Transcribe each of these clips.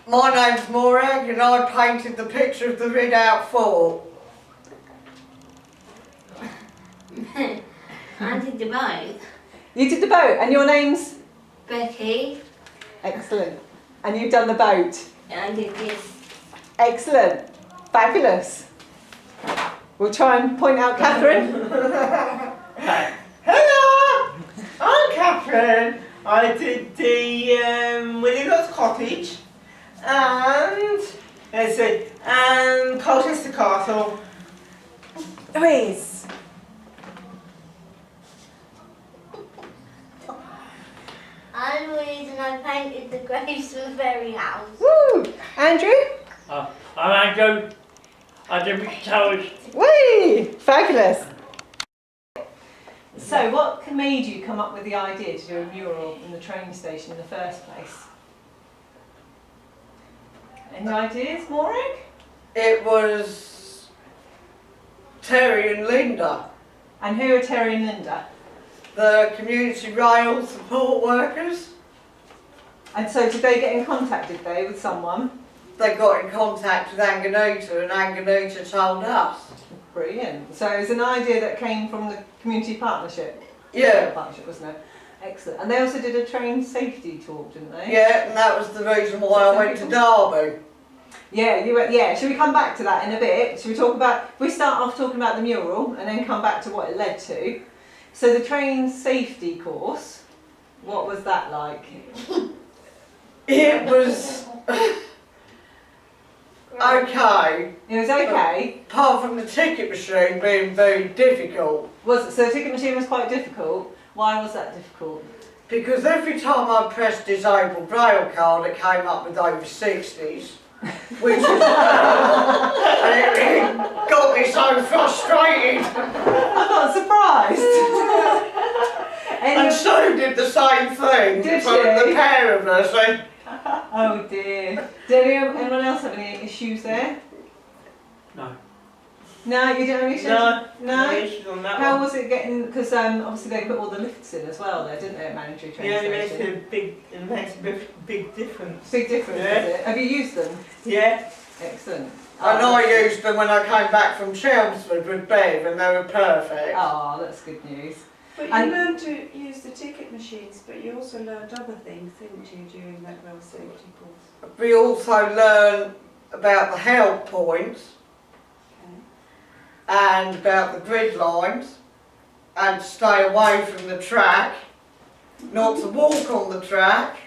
My name's Mural and I painted the picture of the Ridout Fort. I did the boat. You did the boat, and your name's? Becky. Excellent. And you've done the boat? I did this. Excellent. Fabulous. We'll try and point out Catherine. Hello, I'm Catherine. I did the Willow's Cottage and let's see, and Colchester Castle. Louise. I'm Louise and I painted the Grayson Perry house. Woo! Andrew? I'm Andrew. I did Rick Towers. Whee! Fabulous. So what made you come up with the idea to do a mural in the train station in the first place? Any ideas, Maureen? It was Terry and Linda, And who are Terry and Linda? the community rail support workers. And so did they get in contact, did they, with someone? They got in contact with Anganita and Anganita told us. Brilliant. So it was an idea that came from the community partnership? Yeah. Partnership, wasn't it? Excellent. And they also did a train safety talk, didn't they? Yeah, and that was the reason why I went to Derby. Yeah, you went, yeah. Should we come back to that in a bit? Should we talk about, we start off talking about the mural and then come back to what it led to. So the train safety course, what was that like? It was okay, It was okay. apart from the ticket machine being very difficult. So the ticket machine was quite difficult. Why was that difficult? Because every time I pressed disabled rail card, it came up with over 60s, which was and it really got me so frustrated. I'm not surprised. And Sue did the same thing. Did so she? the pair of us. Oh dear. Did anyone else have any issues there? No. No, you didn't have any issues? No, No? issues on that How one. was it getting, because obviously they put all the lifts in as well there, didn't they, at Manningtree Train Yeah, it Station? makes a big difference. Big difference, Yeah. is it? Have you used them? Yeah. Excellent. And I used them when I came back from Chelmsford with Bev and they were perfect. Oh, that's good news. But you And- learned to use the ticket machines, but you also learned other things, didn't you, during that rail safety course? We also learned about the help points Okay. and about the grid lines and to stay away from the track, not to walk on the track,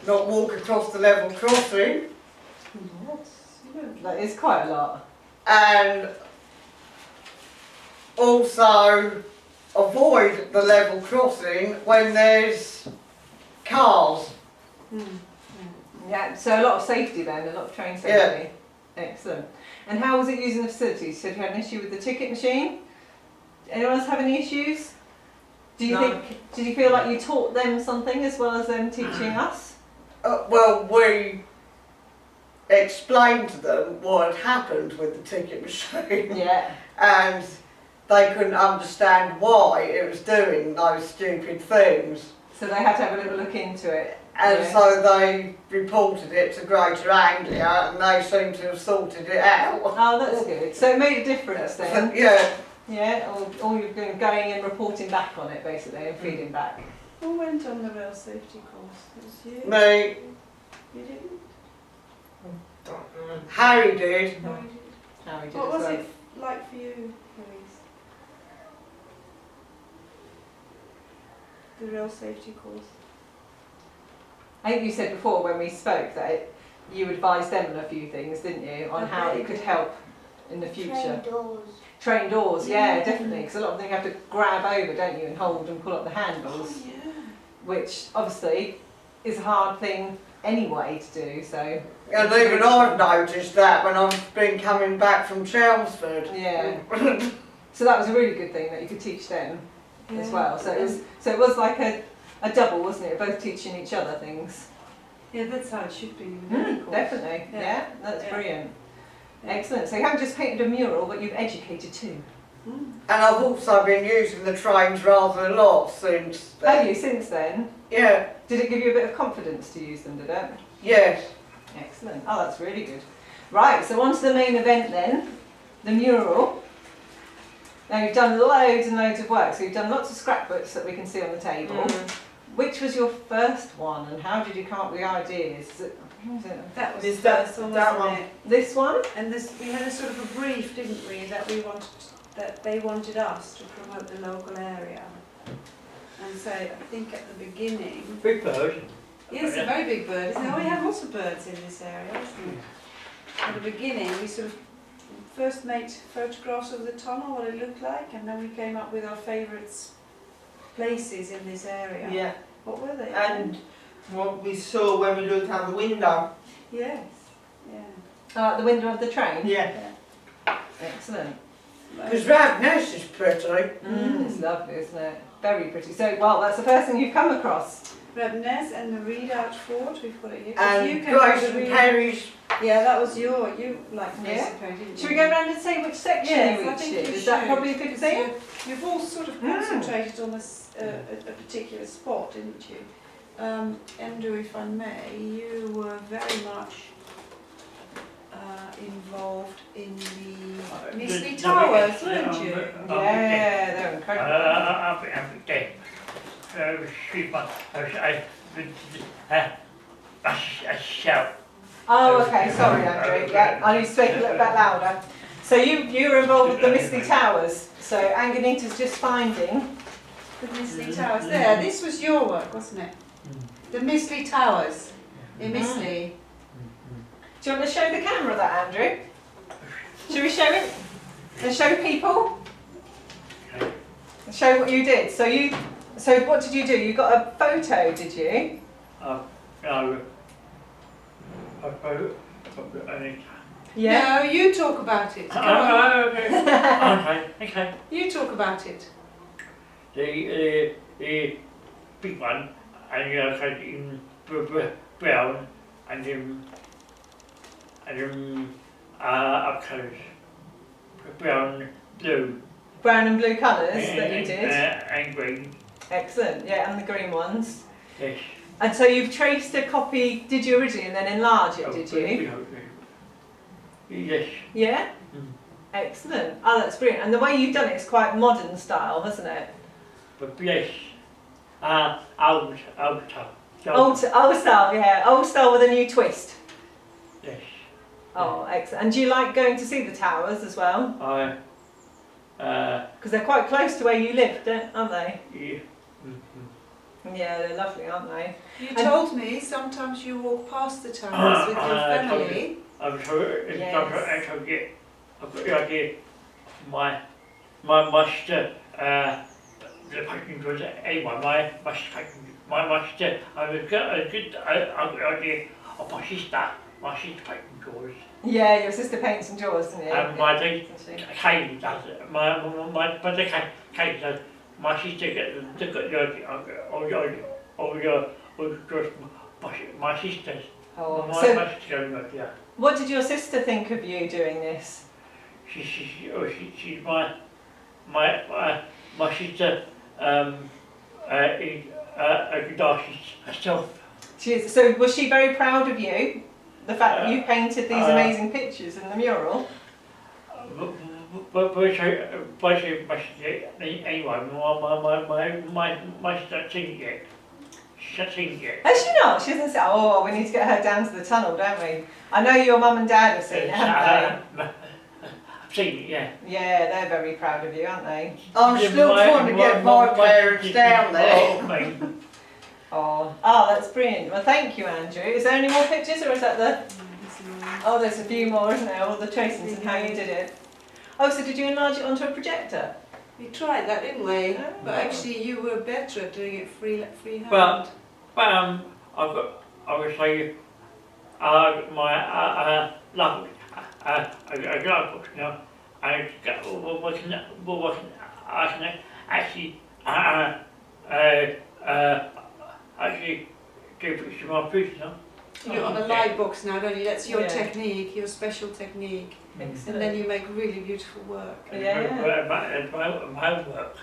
not walk across the level crossing, That is quite a lot. and also avoid the level crossing when there's cars. Yeah, so a lot of safety then, a lot of train safety. Excellent. And how was it using the facilities? So you had an issue with the ticket machine? Anyone else have any issues? Do you No. did you feel like you taught them something as well as them teaching us? Well, we explained to them what had happened with the ticket machine. Yeah. And they couldn't understand why it was doing those stupid things. So they had to have a little look into it. And Yeah. so they reported it to Greater Anglia and they seem to have sorted it out. Oh, that's good. So it made a difference then. Yeah, Yeah, all you've been going and reporting back on it basically and feeding back. Who went on the rail safety course? It was you? me, You didn't? Harry did. No, you didn't. How we did What as was well. it like for you, Louise? The rail safety course? I think you said before when we spoke that you advised them on a few things, didn't you, on how it could help in the future. Train doors. Train doors, yeah, definitely, because a lot of them you have to grab over, don't you, and hold and pull up the handles, Oh, yeah. which obviously is a hard thing anyway to do, so. And even I've noticed that when I've been coming back from Chelmsford. Yeah. So that was a really good thing that you could teach them as Yeah. well. So it was like a double, wasn't it? Both teaching each other things. Yeah, that's how it should be with any course. Definitely, Yeah. yeah, that's Yeah. brilliant. Excellent. So you haven't just painted a mural, but you've educated too. Mm. And I've also been using the trains rather a lot since then. Have you since then? Yeah, Did it give you a bit of confidence to use them, did it? Yes. Excellent. Oh, that's really good. Right, so on to the main event then, the mural. Now you've done loads and loads of work, so you've done lots of scrapbooks that we can see on the table. Which was your first one and how did you come up with the ideas? That was Is the that- first one, that wasn't one? it? This one? And this, we had a sort of a brief, didn't we, that they wanted us to promote the local area. And so I think at the beginning, Big bird. yes, a very big bird, isn't it? Oh, we have lots of birds in this area, isn't it? At the beginning, we sort of first made photographs of the tunnel, what it looked like, and then we came up with our favourite places in this area. Yeah. What were they? And what we saw when we looked out the window. Yes, yeah. Oh, at the window of the train? Yeah. Excellent. Because Radness is pretty. It's lovely, isn't it? Very pretty. So, well, that's the first thing you've come across. Rebness and the Readout Fort, we've got it here. 'Cause And you came with the Grayson Readout- Perry's. Yeah, that was you liked Yeah. Grayson Perry, didn't you? Should we go around and say which section Yes, you I each think did? you Is that should, probably a good because thing? You've all sort of concentrated on a particular spot, didn't you? Andrew, if I may, you were very much involved in the Misty Towers, weren't you? Yeah, they're incredible. I shout. Oh, okay, sorry Andrew. Yeah, I need to speak a little bit louder. So you were involved with the Misty Towers. So Anganita's just finding. The Misty Towers. There, this was your work, wasn't it? The Misty Towers in Misty. Do you want to show the camera that, Andrew? Should we show it? And show people? And show what you did. So what did you do? You got a photo, did you? No, you talk about it. Go on. Okay. You talk about it. The big one, and in brown, and up colours, brown, blue. Brown and blue colours that you did. And green. Excellent, yeah, and the green ones. Yes. And so you've traced a copy, did you originally, and then enlarge it, did you? Yes. Yeah? Excellent. Oh, that's brilliant. And the way you've done it is quite modern style, hasn't it? But yes, old style. Old style, yeah. Old style with a new twist. Yes. Oh, excellent. And do you like going to see the towers as well? Because they're quite close to where you live, aren't they? Yeah. Yeah, they're lovely, aren't they? You told me sometimes you walk past the towers with your family. I'm sorry, Yes. I've got the idea. My sister, the packing was anyone, my sister, I've got a good idea of my sister packing drawers. Yeah, your sister paints and draws, doesn't it? And my dad, Doesn't she? Kay does it. My Kay does. My sister got my sister's. Oh, My so sister, yeah. what did your sister think of you doing this? She's my sister is a good artist herself. So was she very proud of you? The fact that you painted these amazing pictures in the mural? But anyway, my sister seen it. She's seen it. Has she not? She hasn't said, oh, we need to get her down to the tunnel, don't we? I know your mum and dad have seen it, haven't I've seen it, yeah. they? Yeah, they're very proud of you, aren't they? I'm still trying to get my parents down there. Oh, that's brilliant. Well, thank you, Andrew. Is there any more pictures, or is that the... Oh, there's a few more, isn't there? All the tracings and how you did it. Oh, so did you enlarge it onto a projector? We tried that, didn't we? Oh. But actually you were better at doing it freehand. Well, I would say, my love, I got books now. I can actually give it to my priest now. You're on a light box now, don't you? That's your Yeah. technique, your special technique. And then you make really beautiful work. My homework.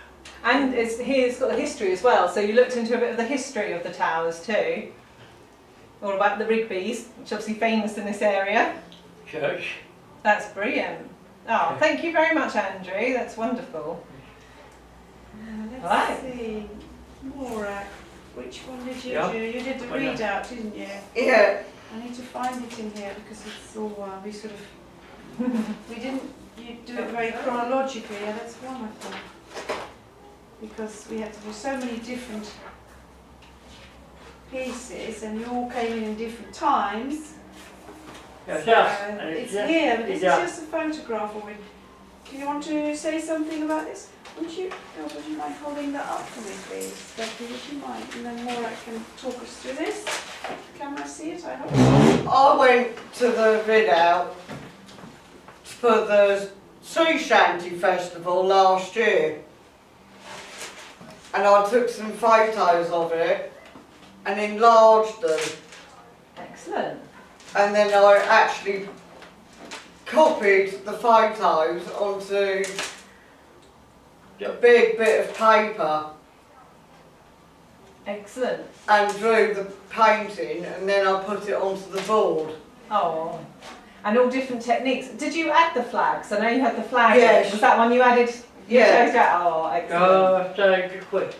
And here's got the history as well, so you looked into a bit of the history of the towers too. all about the Rigbys, which are obviously famous in this area. Church. That's brilliant. Oh, thank you very much, Andrew. That's wonderful. Let's Right. see. Maura, which one did you Yeah. do? You did the Why not? readout, didn't you? Yeah, I need to find it in here because it's all we sort of we didn't you do it very chronologically. Yeah, that's one of them because we had to do so many different pieces, and you all came in different times. Yeah, So and it's just- here, but this is yeah. just a photograph of it. Do you want to say something about this? Would you mind holding that up for me, please? Becky, would you mind? And then Maura can talk us through this. Can I see it? I hope. I went to the readout for the Sea Shanty Festival last year, and I took some photos of it and enlarged them, Excellent. and then I actually copied the photos onto a big bit of paper Excellent. and drew the painting, and then I put it onto the board. Oh, and all different techniques. Did you add the flags? I know you had the flag. Yes. Was that one you added? You Yeah. chose that? Oh, excellent. Oh, so good quick.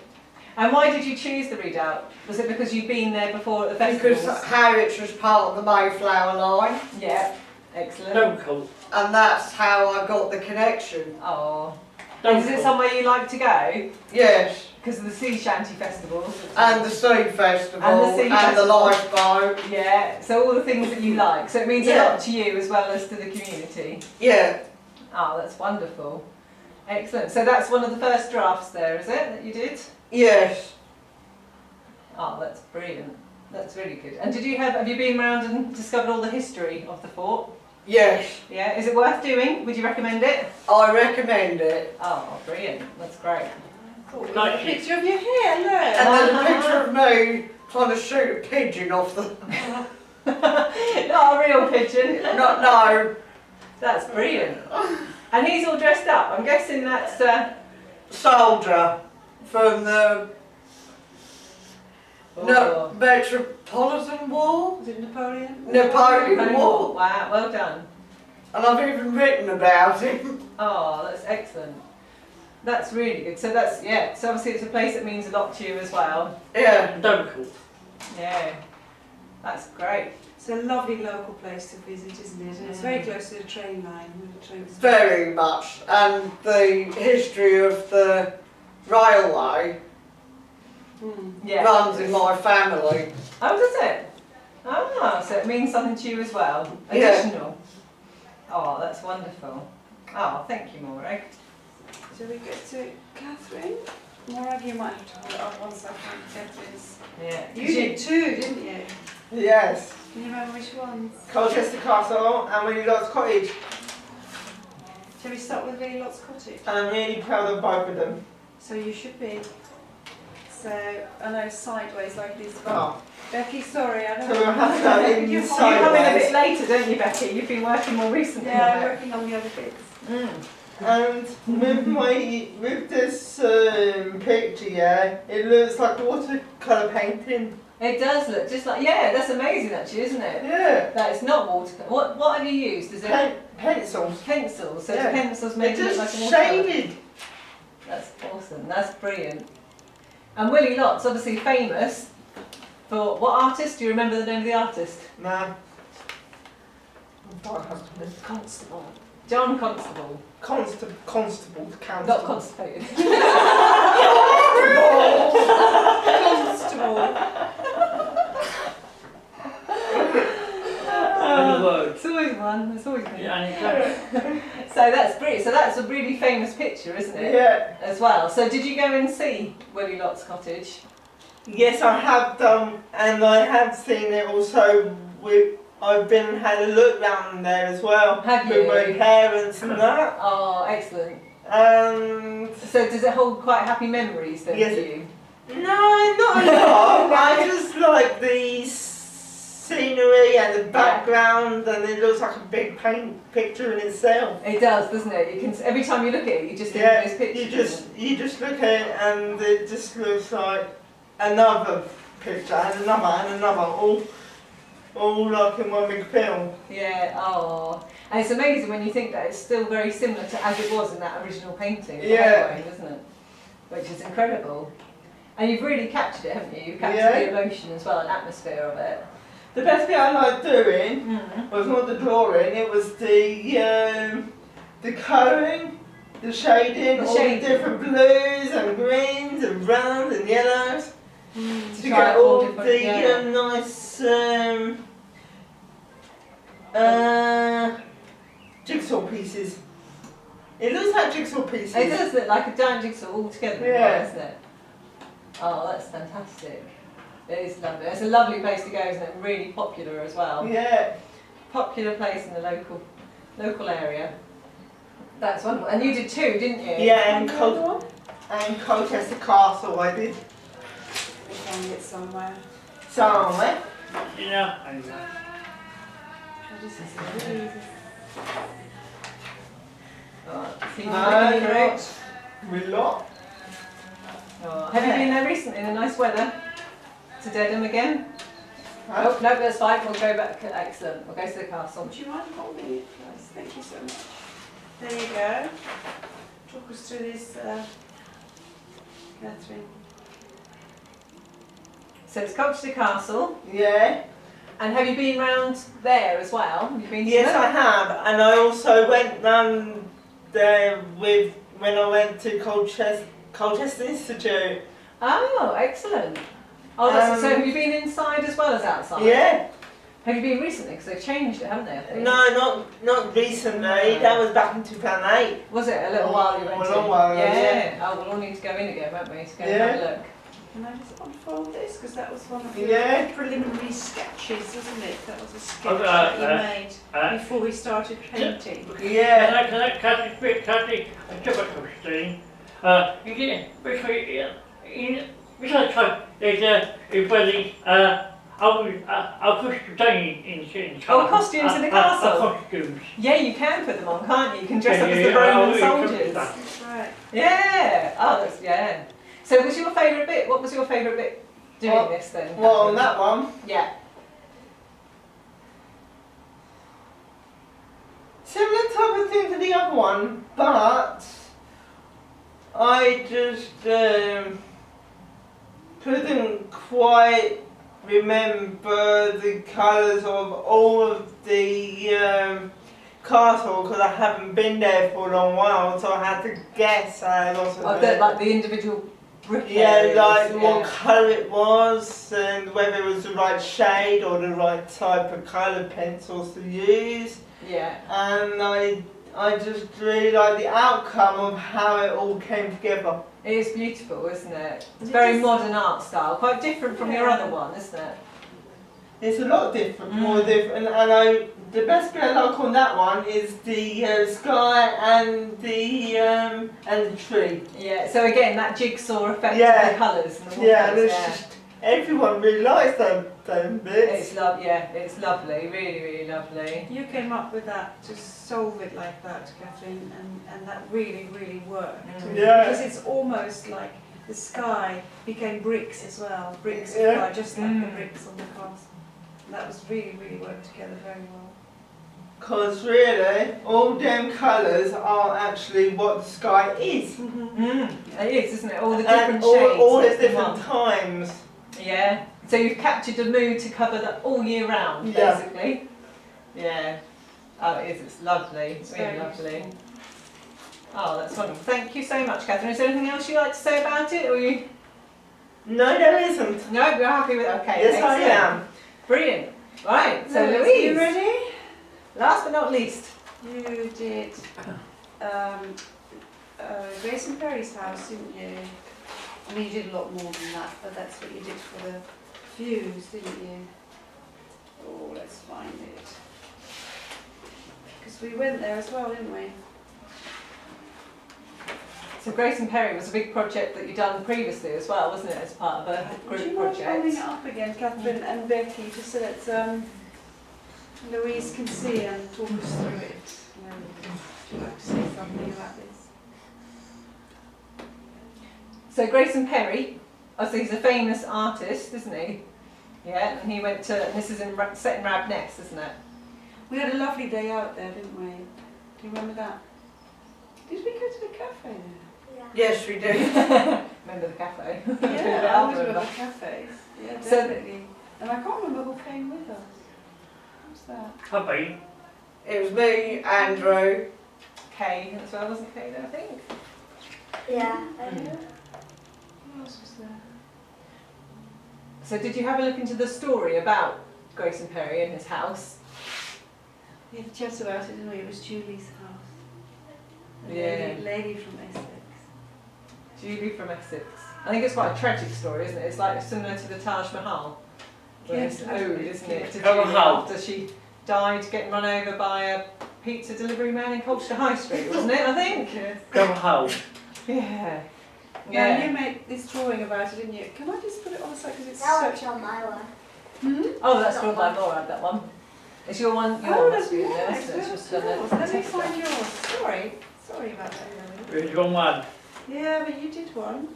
And why did you choose the readout? Was it because you'd been there before at the festivals? Because Harwich was part of the Mayflower line, Yeah. Excellent. So cool. and that's how I got the connection. Oh. So Is it cool. somewhere you like to go? Yes, Because of the sea shanty festivals? and the sea festival, And the sea festival. lifeboat. Yeah, so all the things that you like. So it means a Yeah. lot to you as well as to the community. Yeah, Oh, that's wonderful. Excellent. So that's one of the first drafts there, is it, that you did? yes, Oh, that's brilliant. That's really good. And have you been around and discovered all the history of the fort? yes. Yeah, is it worth doing? Would you recommend it? I recommend it. Oh, brilliant. That's great. Cool. We've Like got a it. picture of your hair, And look. then a picture of me trying to shoot a pigeon off the. Not a real pigeon. No, That's brilliant. And he's all dressed up. I'm guessing that's soldier from the oh, Metropolitan War. Was it Napoleon? Napoleon War. Wow, well done. And I've even written about him. Oh, that's excellent. That's really good. So that's, yeah, so obviously it's a place that means a lot to you as well. Yeah, So cool. Yeah, that's great. It's a lovely local place to visit, isn't it? And it's very close to the train line. Where the trains very much. And the history of the railway Yeah. runs in my family. Oh, does it? Ah, so it means something to you as well. Yeah. Additional. Oh, that's wonderful. Oh, thank you, Maura. Shall we get to Catherine? Maura, you might have to hold it up one second. Catherine's. Yeah. You did two, didn't you? Yes. Can you remember which ones? Colchester Castle and Willie Lodge Cottage. Shall we start with Willie Lot's Cottage? And I'm really proud of both of them. So you should be. So, I know sideways like this. But Oh. Becky, sorry, I don't So we'll have to go in You hold- come in a sideways. bit later, don't you, Becky? You've been working more recently. Yeah, I'm on it. working on the other bits. Mm. And with this picture, yeah, it looks like a watercolour painting. It does look just like, yeah, that's amazing actually, isn't it? Yeah. That it's not watercolour. What have you used? Is it Pencils. pencils? So Yeah. it's pencils They're making it just like a watercolour. shaded. That's awesome. That's brilliant. And Willie Lott's obviously famous for what artist? Do you remember the name of the artist? Nah. Constable. John Constable. Constable, the council. Not constipated. Constable. And the word. It's always one. It's always me. Yeah, and it's So that's brilliant. So that's a really famous picture, isn't it? Yeah. As well. So did you go and see Willie Lott's cottage? Yes, I have done, and I have seen it also. I've been and had a look round there as well. Have With my you? parents and that. Oh, excellent. And So does it hold quite happy memories then Yes. for you? no, not a lot. I just like the scenery and the background, and it looks like a big paint picture in itself. It does, doesn't it? You can every time you look at it, you just think Yeah, of those pictures. you just look at it, and it just looks like another picture and another, all all like in one big film. Yeah, oh. And it's amazing when you think that it's still very similar to as it was in that original painting, Yeah. isn't it? Which is incredible. And you've really captured it, haven't you? You've captured Yeah. the emotion as well, and atmosphere of it. The best bit I liked doing Mm. was not the drawing, it was the colouring, the shading, all shading. the different blues and greens and browns and yellows. To Try get all all different- the yeah. nice jigsaw pieces. It looks like jigsaw pieces. It does look like a giant jigsaw all together, Yeah. doesn't it? Oh, that's fantastic. It is lovely. It's a lovely place to go, isn't it? Really popular as well. Yeah. Popular place in the local area. That's wonderful. And you did too, didn't you? Yeah, and Colchester Castle I did. We found it somewhere. Somewhere. You know, and What is this? We lot. Oh, have you been there recently in the nice weather? To Dedham again? Oh, no, that's fine. We'll go back. Excellent. We'll go to the castle. Would you mind holding it, please? Thank you so much. There you go. Talk us through this, Catherine. So it's Colchester Castle. Yeah. And have you been round there as well? Have you been to Yes, it? I have, and I also went round there when I went to Colchester Institute. Oh, excellent. Oh, so have you been inside as well as outside? Yeah. Have you been recently? Because they've changed it, haven't they? I think? No, not recently. No. That was back in 2008. Was it a little while you went A to? long while ago, Yeah. Oh, we'll all need to go in again, won't we? To go and have a look. Can I just unfold this? Because that was one of your Yeah. preliminary sketches, wasn't it? That was a sketch Oh, that you made before we started painting. Yeah. can I jump at Christine? You get basically besides there's everybody I'll costume in Oh, costumes in the castle? Costumes. Yeah, you can put them on, can't you? You can dress up as Yeah, the Roman yeah, soldiers. That's right. Yeah. Oh, that's yeah. So, was your favourite bit? What was your favourite bit doing Well- this then? Well, on that one, Yeah. similar type of thing to the other one, but I just couldn't quite remember the colours of all of the castle because I haven't been there for a long while, so I had to guess a lot of Oh, it. like the individual brick Yeah, areas, like yeah. what colour it was and whether it was the right shade or the right type of colour pencils to use. Yeah. And I just really like the outcome of how it all came together. It is beautiful, isn't it? It's It very is. modern art style, quite different from your Yeah. other one, isn't it? It's a lot different, Mm. more different, and the best bit I like on that one is the sky and the tree. Yeah. So again, that jigsaw effect Yeah. of the colours and the Yeah, and watercolours, it's just everyone really likes them bits. It's lovely, really, really lovely. You came up with that to solve it like that, Catherine, and that really, really worked. Mm. Yeah. Because it's almost like the sky became bricks as well. Bricks of Yeah. fire, just like the Mm. bricks on the castle. And that was really, really worked together very well. Because really, all them colours are actually what the sky is. Mm. It is, isn't it? All the And different shades. all the mixed in different one. times. Yeah. So you've captured a mood to cover that all year round, Yeah. basically. Yeah. Oh, it is. It's lovely. It's really very lovely. useful. Oh, that's wonderful. Thank you so much, Catherine. Is there anything else you'd like to say about it, or you? No, there isn't. No, you're happy with it. Okay. Yes, I excellent. am. Brilliant. Right. So Louise, Louise, you ready? last but not least. You did Grayson Perry's house, didn't you? I mean, you did a lot more than that, but that's what you did for the views, didn't you? Oh, let's find it. Because we went there as well, didn't we? So Grayson Perry was a big project that you'd done previously as well, wasn't it, as part of a Would group you mind holding it project? up again, Catherine and Becky, just so that Louise can see and talk us through it? Would you like to say something about this? So Grayson Perry, I think he's a famous artist, isn't he? Yeah, and he went to, and this is set in Rabness, isn't it? We had a lovely day out there, didn't we? Do you remember that? Did we go to the cafe there? Yeah. Yes, we do. Remember the cafe? Yeah, I I'll always remember remember. cafes. Yeah, So- definitely. And I can't remember who came with us. What's that? Puppy. It was me, Andrew. Kay as well, wasn't Kay there, I think? Yeah. Who else was there? So did you have a look into the story about Grayson Perry and his house? We had a chat about it, didn't we? It was Julie's house. A Yeah. lady from Essex. Julie from Essex. I think it's quite a tragic story, isn't it? It's like similar to the Taj Mahal. Where Yes, it's it is. owed, isn't it? To Taj Julie Mahal. after she died getting run over by a pizza delivery man in Colchester High Street, wasn't it, I think? Yes. Go home. Yeah. Yeah, you made this drawing about it, didn't you? Can I just put it on the side because it's That such... one's on my one. Hmm? Oh, that's drawn by Laura, that one. It's your one, your Oh, one that's must be in there, nice. isn't it? It's just done Yours. the Let me text find stuff. yours. Sorry about that, Lily. There's wrong one. Yeah, but you did one.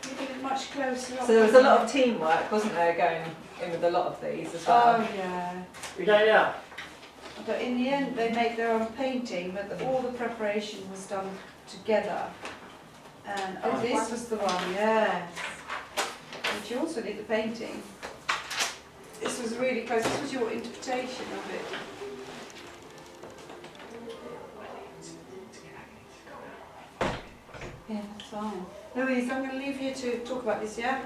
You did it much closer up. So there was a lot of teamwork, wasn't there, going in with a lot of these as well? Oh, yeah. Is that yeah? But in the end, they made their own painting, but all the preparation was done together. And oh, this was the one, yes. But you also did the painting. This was really close. This was your interpretation of it. Yeah, that's fine. Louise, I'm going to leave you to talk about this, yeah?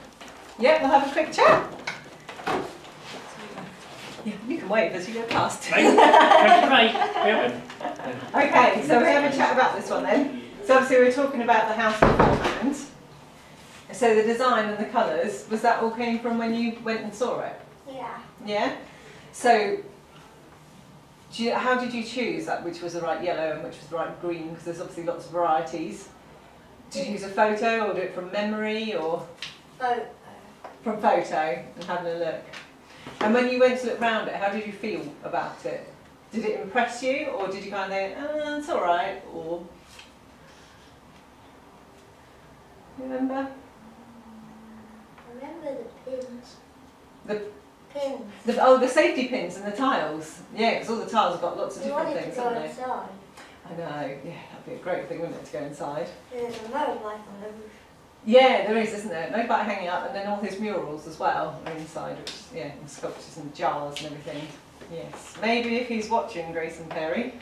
Yeah, we'll have a quick chat. Yeah, you can wave as you go past. Mate, mate. Okay, so we have a chat about this one then. So obviously we were talking about the house beforehand. So the design and the colours, was that all came from when you went and saw it? Yeah. Yeah? So how did you choose that which was the right yellow and which was the right green? Because there's obviously lots of varieties. Did you use a photo or do it from memory or Oh, from photo and having a look? And when you went to look round it, how did you feel about it? Did it impress you or did you kind of think, oh, it's alright, or... Remember? I remember the pins. The- Pins. The safety pins and the tiles. Yeah, because all the tiles have got lots of We different wanted things, to go haven't they? inside. I know, yeah, that'd be a great thing, wouldn't it, to go inside? There's a motorbike on the roof. Yeah, there is, isn't there? No bike hanging up, and then all his murals as well are inside, which, yeah, and sculptures and jars and everything. Yes, maybe if he's watching, Grayson Perry,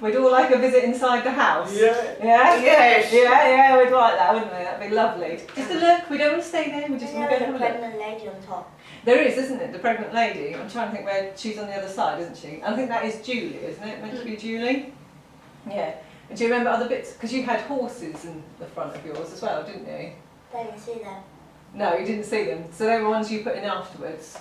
we'd all like a visit inside the house. Yeah. Yeah? Yes. Yeah, we'd like that, wouldn't we? That'd be lovely. Just a look, we don't want to stay there, we just want to go There's and a have a look. pregnant lady on top. There is, isn't it? The pregnant lady. I'm trying to think where she's on the other side, isn't she? I think that is Julie, isn't it? Meant to be Julie? Yeah. And do you remember other bits? Because you had horses in the front of yours as well, didn't you? Don't you see them? No, you didn't see them. So they were ones you put in afterwards.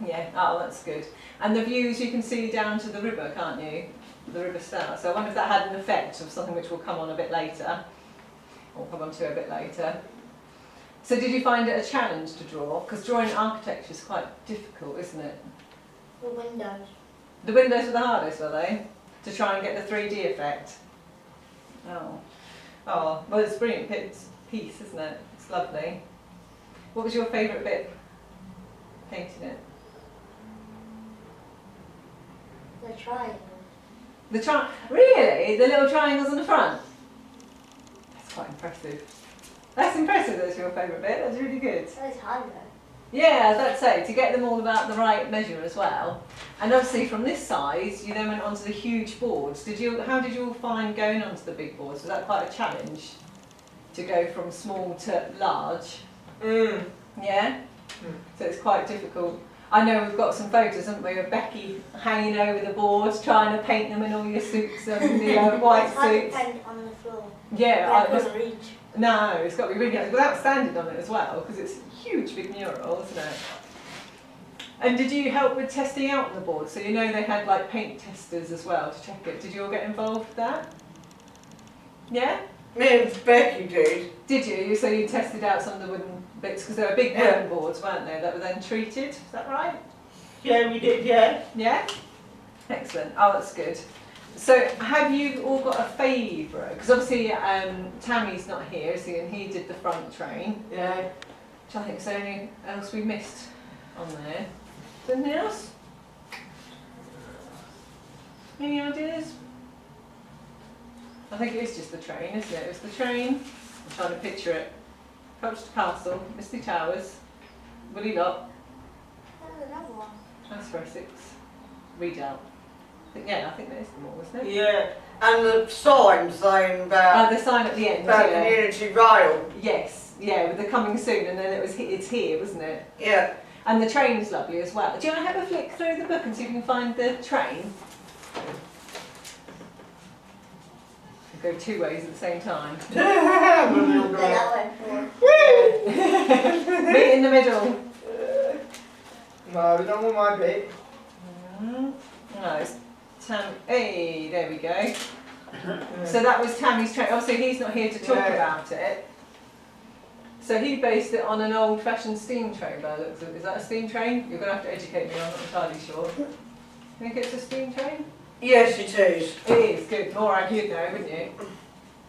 Yeah, oh, that's good. And the views you can see down to the river, can't you? The River Stour. So I wonder if that had an effect of something which will come on a bit later. Or come on to a bit later. So did you find it a challenge to draw? Because drawing architecture is quite difficult, isn't it? The windows. The windows were the hardest, were they? To try and get the 3D effect? Oh. Oh, well, it's a brilliant piece, isn't it? It's lovely. What was your favourite bit painting it? The triangle. Really? The little triangles on the front? That's quite impressive. That's impressive, that's your favourite bit. That's really good. So it's hard though. Yeah, I was about to say, to get them all about the right measure as well. And obviously from this size, you then went onto the huge boards. How did you all find going onto the big boards? Was that quite a challenge? To go from small to large? Yeah? So it's quite difficult. I know we've got some photos, haven't we, of Becky hanging over the boards, trying to paint them in all your suits and the white It's hard suits. to paint on the floor. Yeah, I I was, couldn't reach. no, it's got to be really good, without standing on it as well, because it's a huge big mural, isn't it? And did you help with testing out the board? So you know they had like paint testers as well to check it. Did you all get involved with that? Yeah? Me and Becky did. Did you? So you tested out some of the wooden bits, because they were big wooden boards, weren't they, that were then treated? Is that right? Yeah, we did, yeah. Yeah? Excellent. Oh, that's good. So have you all got a favourite? Because obviously Tammy's not here, is he? And he did the front train. Yeah. Which I think is the only else we missed on there. Is there anything else? Any ideas? I think it is just the train, isn't it? It was the train. I'm trying to picture it. Colchester Castle, Misty Towers, Woolly Lock, There's another one. Transfer Essex, Redoubt. I think that is them all, isn't it? Yeah. And the sign saying about, The sign at the end. about Yeah. community rail. Yes, yeah, with the coming soon, and then it's here, wasn't it? Yeah. And the train's lovely as well. Do you want to have a flick through the book and see if you can find the train? Go two ways at the same time. That went for. Meet in the middle. No, we don't want my bit. No, it's Hey, there we go. So that was Tammy's train. Obviously, he's not here to talk about it. So he based it on an old-fashioned steam train. By the looks of it. Is that a steam train? You're going to have to educate me. I'm not entirely sure. Think it's a steam train? Yes, it is. It is good. All right, you'd know, wouldn't you?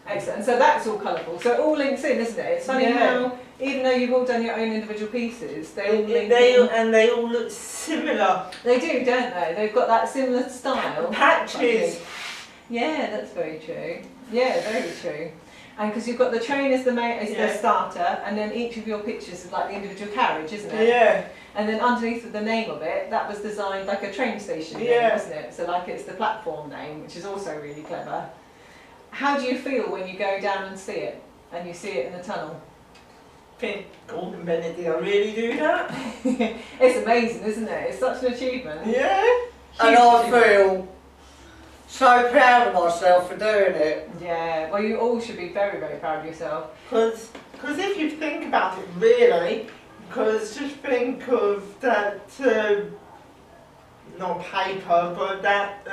Excellent. And so that's all colourful. So it all links in, isn't it? It's funny how, even though you've all done your own individual pieces, they all link in. And they all look similar. They do, don't they? They've got that similar style. Patches. Yeah, that's very true. Yeah, very true. And because you've got the train as the main, as the starter, and then each of your pictures is like the individual carriage, isn't it? Yeah. And then underneath the name of it, that was designed like a train station name, wasn't it? So like it's the platform name, which is also really clever. How do you feel when you go down and see it, and you see it in the tunnel? Think, Golden Bennett, did I really do that? It's amazing, isn't it? It's such an achievement. Yeah. And I feel so proud of myself for doing it. Yeah, well, you all should be very, very proud of yourself. Because if you think about it, really, because just think of that, not paper, but that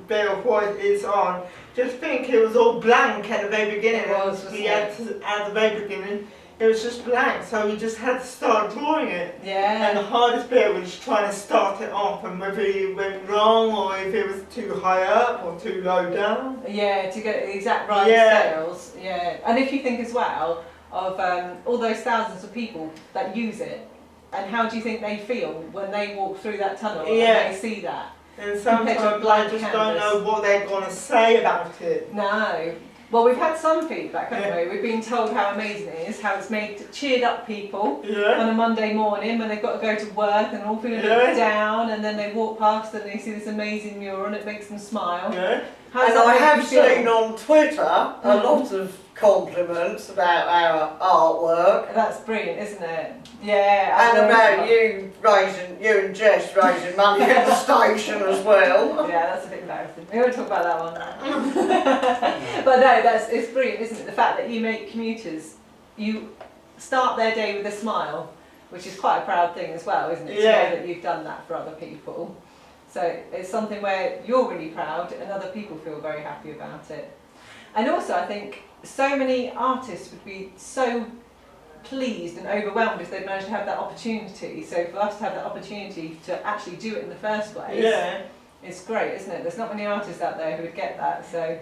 bit of what it's on. Just think it was all blank at the very beginning. It was, We had to, at the very beginning, it was just blank, so we just had to start drawing it. And the Yeah. hardest bit was trying to start it off, and whether it went wrong or if it was too high up or too low down. Yeah, to get the exact right scales. Yeah. And if you think as well of all those thousands of people that use it, and how do you think they feel when they walk through that tunnel and they see that? And Compared to a sometimes I blank just canvas. don't know what they're going to say about it. No. Well, we've had some feedback, haven't we? We've been told how amazing it is, how it's cheered up people Yeah. on a Monday morning when they've got to go to work and all feeling a bit down, and then they walk past and they see this amazing mural and it makes them smile. Yeah. How does And that I make have you feel? seen on Twitter a lot of compliments about our artwork. That's brilliant, isn't it? Yeah. And about you and Jess raising money at the station as well. Yeah, that's a bit embarrassing. We won't talk about that one. But no, it's brilliant, isn't it? The fact that you make commuters, you start their day with a smile, which is quite a proud thing as well, isn't it? To know that you've done that for other people. So it's something where you're really proud and other people feel very happy about it. And also I think so many artists would be so pleased and overwhelmed if they'd managed to have that opportunity. So for us to have that opportunity to actually do it in the first place, it's great, isn't it? There's not many artists out there who would get that, so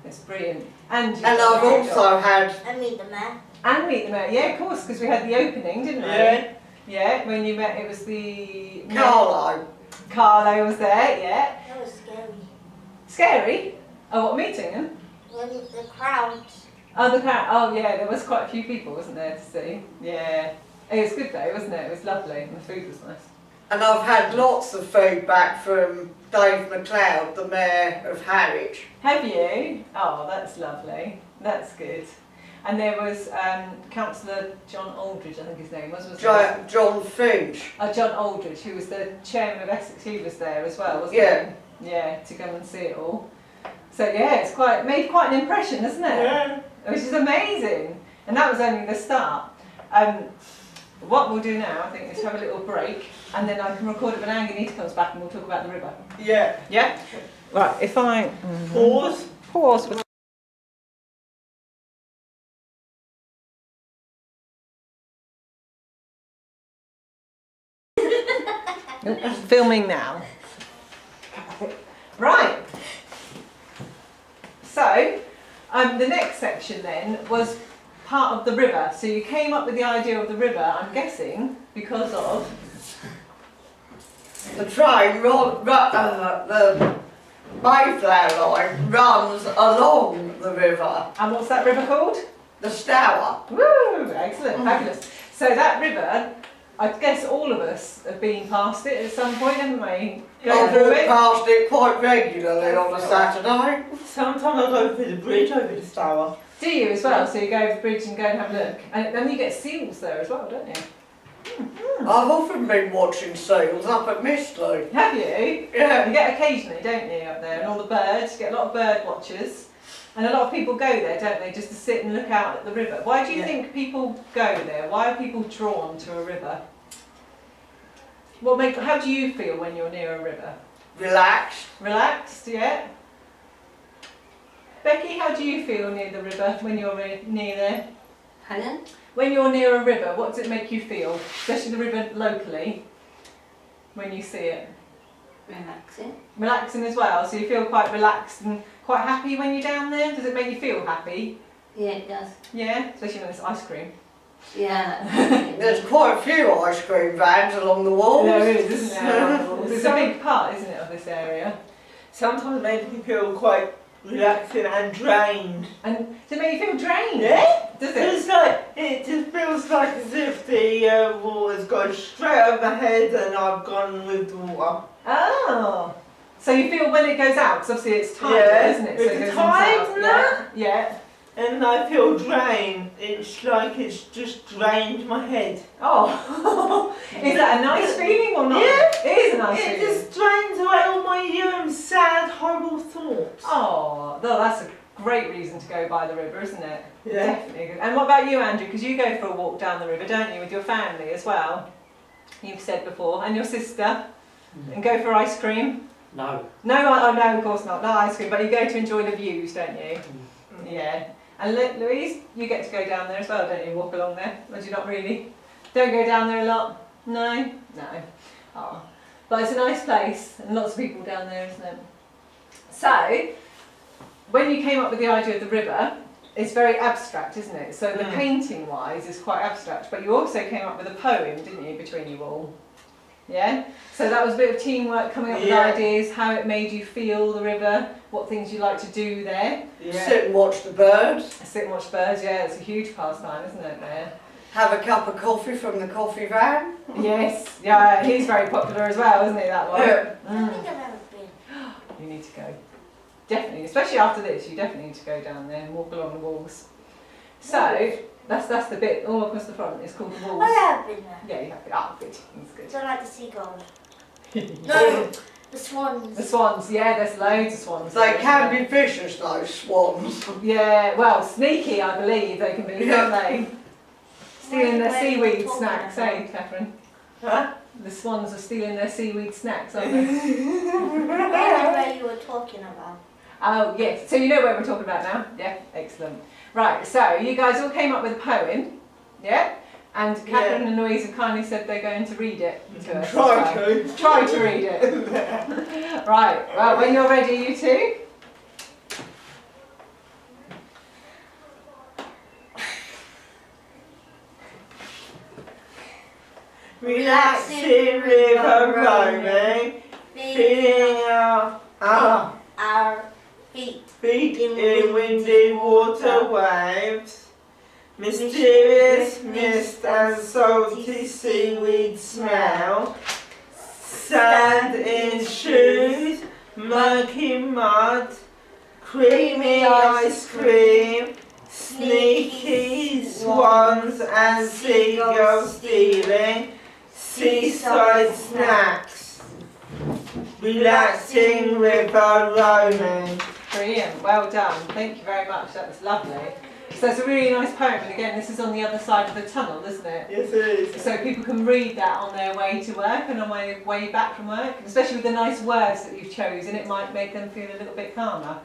it's brilliant. And And I've also had I meet the man. and meet them out, yeah, of course, because we had the opening, didn't we? Yeah, when you met, it was the Carlo was there, yeah. That was scary. Scary? Oh, what meeting? When the crowds. Oh, the crowd. Oh, yeah, there was quite a few people, wasn't there, to see? Yeah. It was good though, wasn't it? It was lovely, and the food was nice. And I've had lots of feedback from Dave McLeod, the Mayor of Harwich. Have you? Oh, that's lovely. That's good. And there was Councillor John Aldridge, I think his name was. John Finch. John Aldridge, who was the chairman of Essex, he was there as well, wasn't he? Yeah, to go and see it all. So yeah, it's made quite an impression, hasn't it? Yeah. Which is amazing. And that was only the start. What we'll do now, I think, is have a little break, and then I can record it when Anglia comes back, and we'll talk about the river. Yeah. Yeah. Right. If I Pause. pause. Filming now. Right. So, the next section then was part of the river. So you came up with the idea of the river, I'm guessing, because of... The train, the Mayflower line runs along the river. And what's that river called? The Stour. Woo! Excellent, fabulous. So that river, I guess all of us have been past it at some point, haven't we? Going I through walk it. past it quite regularly on a Saturday. Sometimes I go over the bridge over the Stour. Do you as well? So you go over the bridge and go and have a look. And then you get seals there as well, don't you? I've often been watching seals up at Mistley. Have you? Yeah. You get occasionally, don't you, up there? And all the birds, you get a lot of bird watchers. And a lot of people go there, don't they, just to sit and look out at the river. Why do you think people go there? Why are people drawn to a river? How do you feel when you're near a river? Relaxed. Relaxed, yeah? Becky, how do you feel near the river when you're near there? Helen? When you're near a river, what does it make you feel? Especially the river locally, when you see it? Relaxing. Relaxing as well, so you feel quite relaxed and quite happy when you're down there? Does it make you feel happy? Yeah, it does. Yeah, especially when it's ice cream. Yeah. There's quite a few ice cream vans along the walls. There is, isn't there? It's a big part, isn't it, of this area? Sometimes it makes me feel quite relaxing and drained. And does it make you feel drained? Yeah? Does It's it? like, it just feels like as if the water's gone straight over my head and I've gone with the water. Oh. So you feel when it goes out, because obviously it's tidal, Yeah, isn't it? So it's it goes in tide south. and Yeah. that. Yeah. And I feel drained. It's like it's just drained my head. Oh. Is that a nice feeling or not? Yeah. It is a nice It feeling. just drains away all my sad, horrible thoughts. Oh, well, that's a great reason to go by the river, isn't it? Yeah. Definitely good. And what about you, Andrew? Because you go for a walk down the river, don't you, with your family as well? You've said before, and your sister, and go for ice cream. No. No, no, of course not. No ice cream, but you go to enjoy the views, don't you? Yeah. And Louise, you get to go down there as well, don't you? Walk along there. Or do you not really? Don't go down there a lot? No? No. Oh. But it's a nice place, and lots of people down there, isn't it? So, when you came up with the idea of the river, it's very abstract, isn't it? So the painting-wise is quite abstract, but you also came up with a poem, didn't you, between you all? Yeah? So that was a bit of teamwork, coming up with ideas, how it made you feel, the river, what things you like to do there. Yeah. Sit and watch the birds. Sit and watch birds, yeah, it's a huge pastime, isn't it, there? Have a cup of coffee from the coffee van. Yes, yeah, he's very popular as well, isn't he, that one? I Mm. think I've ever been. You need to go. Definitely, especially after this, you definitely need to go down there and walk along the walls. So, that's the bit all across the front, it's called the walls. I have been there. Yeah, you have to. Oh, good, that's good. So I like the seagulls. No, The swans. The swans, yeah, there's loads of swans. they there, can isn't be vicious, those swans. there? Yeah, well, sneaky, I believe they can be, can't they? Stealing their Where are you seaweed talking snacks, about? eh, Catherine? Huh? The swans are stealing their seaweed snacks, aren't they? I know where you were talking about. Oh, yes. So you know what we're talking about now? Yeah, excellent. Right, so you guys all came up with a poem, yeah? And Catherine and Louise have kindly said they're going to read it to us. Try to. Try to read it. Right, well, when you're ready, you two. Relaxing river roaming, feeling our Feet. feet in windy water waves, mysterious mist and salty seaweed smell, sand in shoes, murky mud, creamy ice cream, sneaky swans and seagulls stealing, seaside snacks, relaxing river roaming. Brilliant, well done. Thank you very much, that was lovely. So it's a really nice poem, and again, this is on the other side of the tunnel, isn't it? Yes, it is. So people can read that on their way to work and on their way back from work, especially with the nice words that you've chosen, it might make them feel a little bit calmer.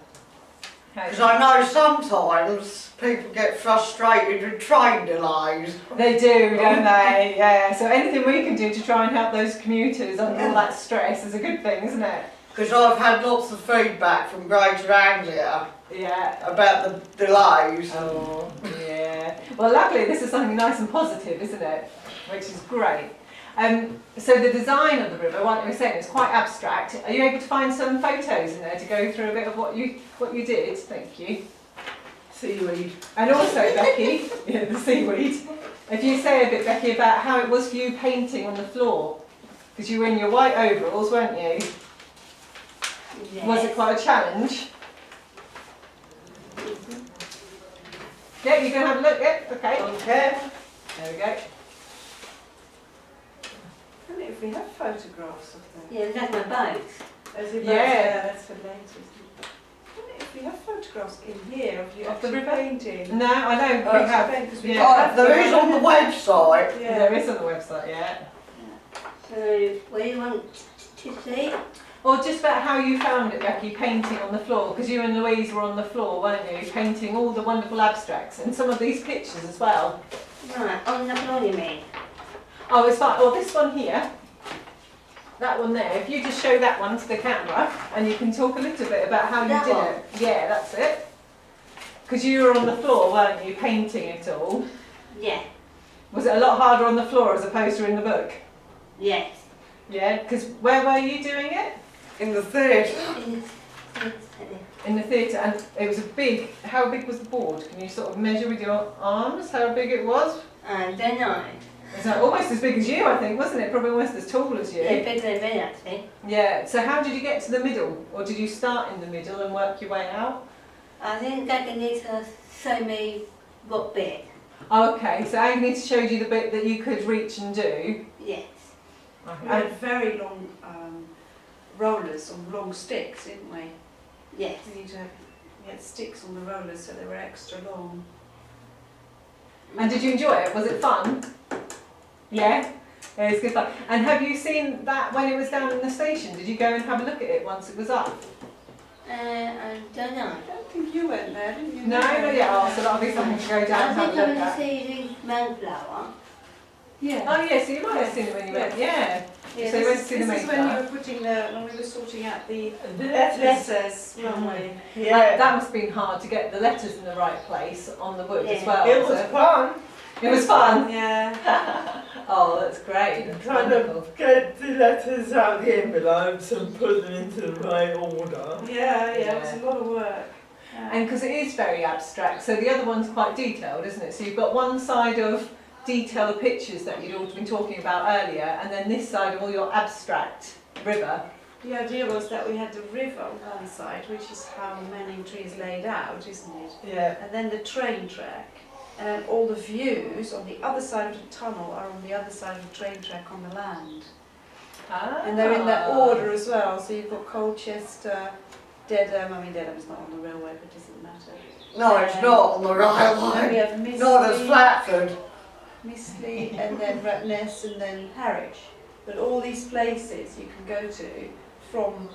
Because I know sometimes people get frustrated with train delays. They do, don't they? Yeah. So anything we can do to try and help those commuters under all that stress is a good thing, isn't it? Because I've had lots of feedback from Greater Anglia Yeah. about the delays. Oh, yeah. Yeah. Well, luckily this is something nice and positive, isn't it? Which is great. So the design of the river, what you were saying, is quite abstract. Are you able to find some photos in there to go through a bit of what you did? Thank you. Seaweed. And also, Becky, yeah, the seaweed. If you say a bit, Becky, about how it was for you painting on the floor, because you were in your white overalls, weren't you? Yes. Was it quite a challenge? Yeah, you can have a look. Yeah, okay. Okay. There we go. I don't know if we have photographs of them. Yeah, that's my boat. As in Yeah. that's for later. Isn't it? I don't know if we have photographs in here of you Of the actually river? painting. No, I know we have. We Yeah. There is on the website. Yeah. There is on the website, yeah. So, what do you want to see? Or just about how you found it, Becky, painting on the floor, because you and Louise were on the floor, weren't you, painting all the wonderful abstracts and some of these pictures as well. Right, on the floor you mean? Oh, it's fine. Well, this one here, that one there, if you just show that one to the camera, and you can talk a little bit about how you That did one? it. Yeah, that's it. Because you were on the floor, weren't you, painting it all. Yeah. Was it a lot harder on the floor as opposed to in the book? Yes. Yeah, because where were you doing it? In the theatre. In the theatre, and it was a big, how big was the board? Can you sort of measure with your arms how big it was? I don't know. It's like almost as big as you, I think, wasn't it? Probably almost as tall as you. Yeah, bigger than me actually. Yeah, so how did you get to the middle? Or did you start in the middle and work your way out? I think Agneta showed me what bit. Oh, okay, so Agnes showed you the bit that you could reach and do. Yes. We had very long rollers on long sticks, didn't we? Yes. We had sticks on the rollers so they were extra long. And did you enjoy it? Was it fun? Yeah? Yeah, it's good fun. And have you seen that when it was down in the station? Did you go and have a look at it once it was up? I don't know. I don't think you went there, didn't you? No, yeah, oh, so that'll be something to go down and I have a think look I'm at. seeing Mayflower. Yeah. Oh yeah, so you might have seen it when you went, yeah. Yeah, So you went to see the this is when Mayflower. you were putting when we were sorting out the Letters. letters, weren't we? Yeah. That must have been hard to get the letters in the right place on the wood as Yeah. well. It was was it? fun. It was fun. Yeah. Oh, that's great. That's Trying wonderful. to get the letters out of the envelopes and put them into the right order. Yeah, it was a lot of work. Yeah. And because it is very abstract, so the other one's quite detailed, isn't it? So you've got one side of detailed pictures that you'd all been talking about earlier, and then this side of all your abstract river. The idea was that we had the river on one side, which is how Manningtree is laid out, isn't it? Yeah. And then the train track, and then all the views on the other side of the tunnel are on the other side of the train track on the land. Ah. And they're in that order as well, so you've got Colchester, Dedham, Dedham's not on the railway, but it doesn't matter. No, it's not on the right And we line. have Mistley, No, there's Flatford. Mistley, and then Ratness, and then Harwich. But all these places you can go to from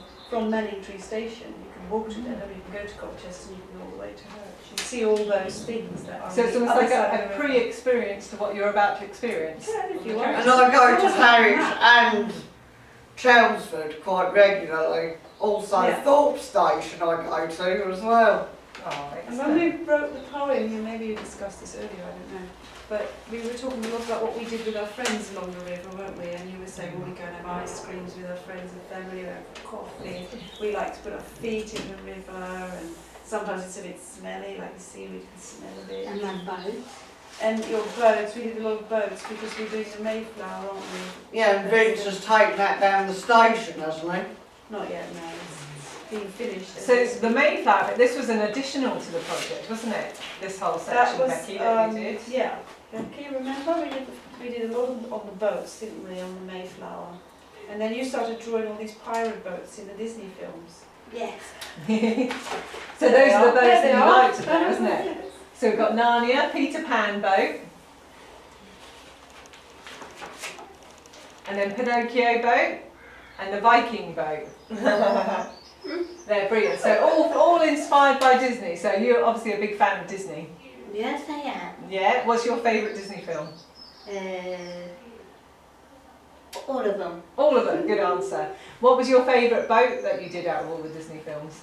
Manningtree Station. You can walk to Dedham, you can go to Colchester, and you can go all the way to Harwich. You see all those things that are So it's on the almost other like side a of the river. pre-experience to what you're about to experience. Yeah, if you want. And I go to Harwich and Chelmsford quite regularly. Also Yeah. Thorpe Station I go to as well. Oh, And when we wrote the poem, maybe you discussed this earlier, I don't know, but we were talking a lot about what we did with our friends along the river, weren't we? And you were saying, well, we go and have ice creams with our friends and family, we have coffee, we like to put our feet in the river, and sometimes it's a bit smelly, like the seaweed can smell a bit. And my boat. And your boats, we did a lot of boats because we're doing the Mayflower, aren't we? Yeah, and Vince has taken that down the station, hasn't he? Not yet, no, it's being finished. So the Mayflower bit, this was an additional to the project, wasn't it? This whole section, Becky, that you did. Yeah. Can you remember? We did a lot on the boats, didn't we, on the Mayflower? And then you started drawing all these pirate boats in the Disney films. Yes. So those are the boats There they that you are. liked about, isn't it? So we've got Narnia, Peter Pan boat, and then Pinocchio boat, and the Viking boat. They're brilliant. So all inspired by Disney. So you're obviously a big fan of Disney. Yes, I am. Yeah. What's your favourite Disney film? All of them. All of them. Good answer. What was your favourite boat that you did out of all the Disney films?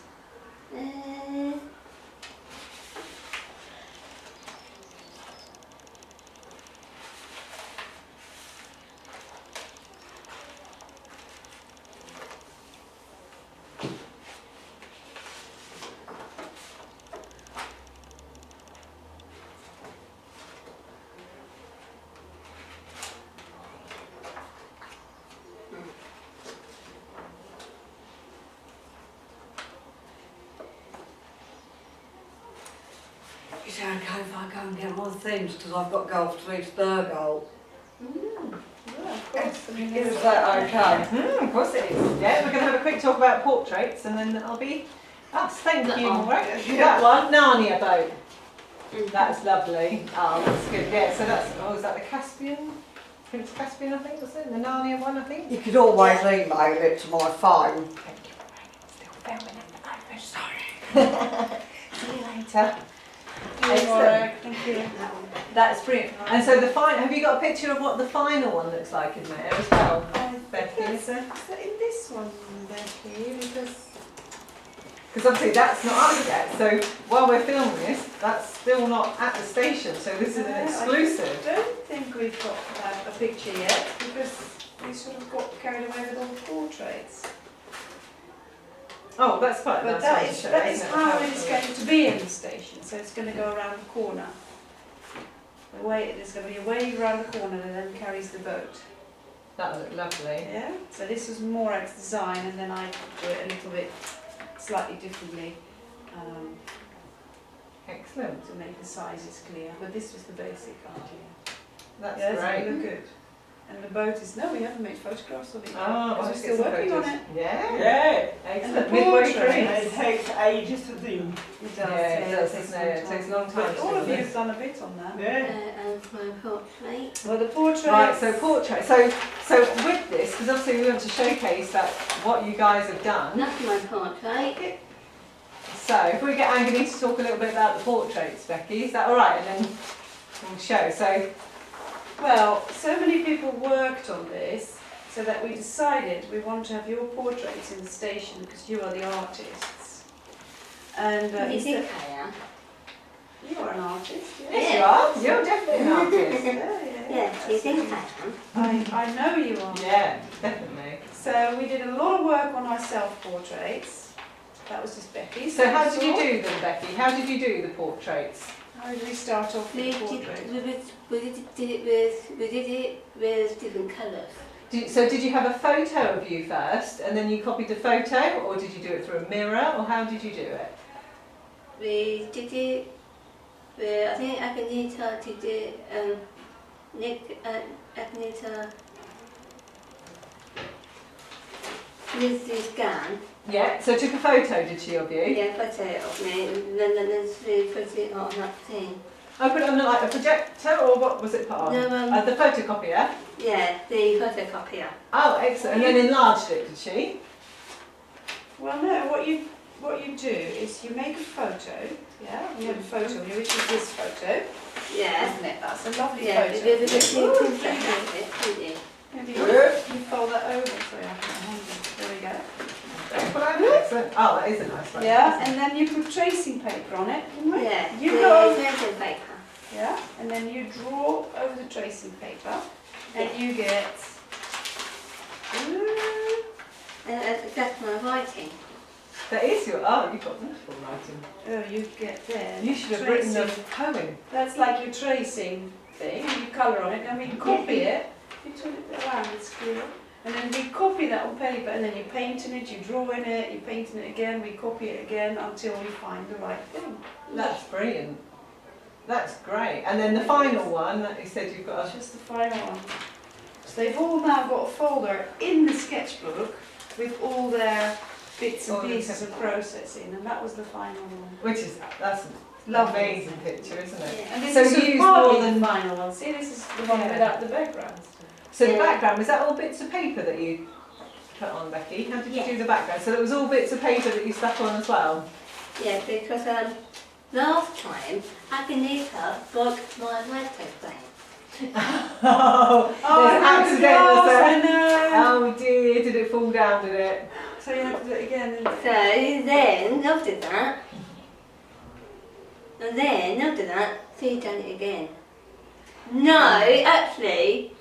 Is it okay if I go and get more things because I've got to go off to eat Sturgold? Yeah, of course. I mean, Is that okay? Of course it is. Yeah, we're going to have a quick talk about portraits and then that'll be us. Thank you, Maura. That one, Narnia boat. That's lovely. Oh, that's good. Yeah, so that's, is that the Caspian? Prince Caspian, I think, was it? The Narnia one, I think? You could always email it to my phone. Thank you, still filming at the moment, sorry. See you later. Excellent. Thank you. That's brilliant. And so the have you got a picture of what the final one looks like in there as well? Becky, is there? Is that in this one, Becky? Because obviously that's not up yet, so while we're filming this, that's still not at the station, so this is an exclusive. I don't think we've got a picture yet because we sort of got carried away with all the portraits. Oh, that's quite a But nice one to show, that is isn't it? how it's going to be in the station. So it's going to go around the corner. There's going to be a wave around the corner and then carries the boat. That would look lovely. Yeah. So this was Morag's design, and then I do it a little bit slightly differently Excellent. to make the sizes clear. But this was the basic idea. That's Yeah, doesn't it great. look good? And the boat is we haven't made photographs of it yet. Oh, because well, we're still working on it. Yeah. Yeah. Excellent. And the Midway portraits. through. It takes ages to do. It does. Yeah, it does, takes doesn't it? It some takes a time. long time But to all do of you this. have done a bit on that. Yeah. And my portrait. Well, the portraits. Right, so portrait. So with this, because obviously we want to showcase that what you guys have done. That's my portrait. So if we get Anglia to talk a little bit about the portraits, Becky, is that all right? And then we'll show. So Well, so many people worked on this, so that we decided we want to have your portraits in the station because you are the artists. And You instead- think I am? you are an artist. yes, you are. You're definitely an artist. Yes, you think I am? I know you are. Yeah, definitely. So we did a lot of work on our self-portraits. That was just Becky's. So how did you do them, Becky? How did you do the portraits? How did we start off with We the did, portrait? we did it with different colours. So did you have a photo of you first, and then you copied the photo, or did you do it through a mirror, or how did you do it? We did it with, I think Agneta did it, Agneta with the scan. Yeah, so took a photo, did she, of you? Yeah, photo of me, and then we put it on that thing. I put it on like a projector, or what was it put on? No, The photocopier? yeah, the photocopier. Oh, excellent. And then enlarged it, did she? Well, no. What you do is you make a photo. Yeah, you have a photo of you, which is this photo, Yeah. isn't it? That's a lovely Yeah, photo. with the Ooh, pink very good. it. Maybe Good. you fold that over. Sorry, I can't hold it. There we go. Excellent. Oh, that is a nice photo. Yeah, and then you put tracing paper on it, didn't we? Yeah, You the go. photo paper. Yeah, and then you draw over the tracing paper, and you get. Ooh, That's my writing. That is your. Oh, you've got wonderful writing. oh, you get there. You should have written a Tracing. poem. That's like your tracing thing. You colour on it, and we copy it. You turn it around, it's clear. And then we copy that on paper, and then you paint in it, you draw in it, you paint in it again, we copy it again until we find the right thing. That's brilliant. That's great. And then the final one, you said you've got That's a. just the final one. So they've all now got a folder in the sketchbook with all their bits All and the pieces of different- processing, and that was the final one. That's an Lovely. amazing picture, isn't it? And this So is you the used more partly than- the final one. See, this is the one Yeah. without the background. So the Yeah. background, was that all bits of paper that you put on, Becky? How did you Yeah. do the background? So it was all bits of paper that you stuck on as well? Yeah, because last time Agneta broke my microphone. Oh, there's accident, was there? I know. Oh dear, did it fall down, did it? So you have to do it again. So then after that, Sue done it again. No, actually,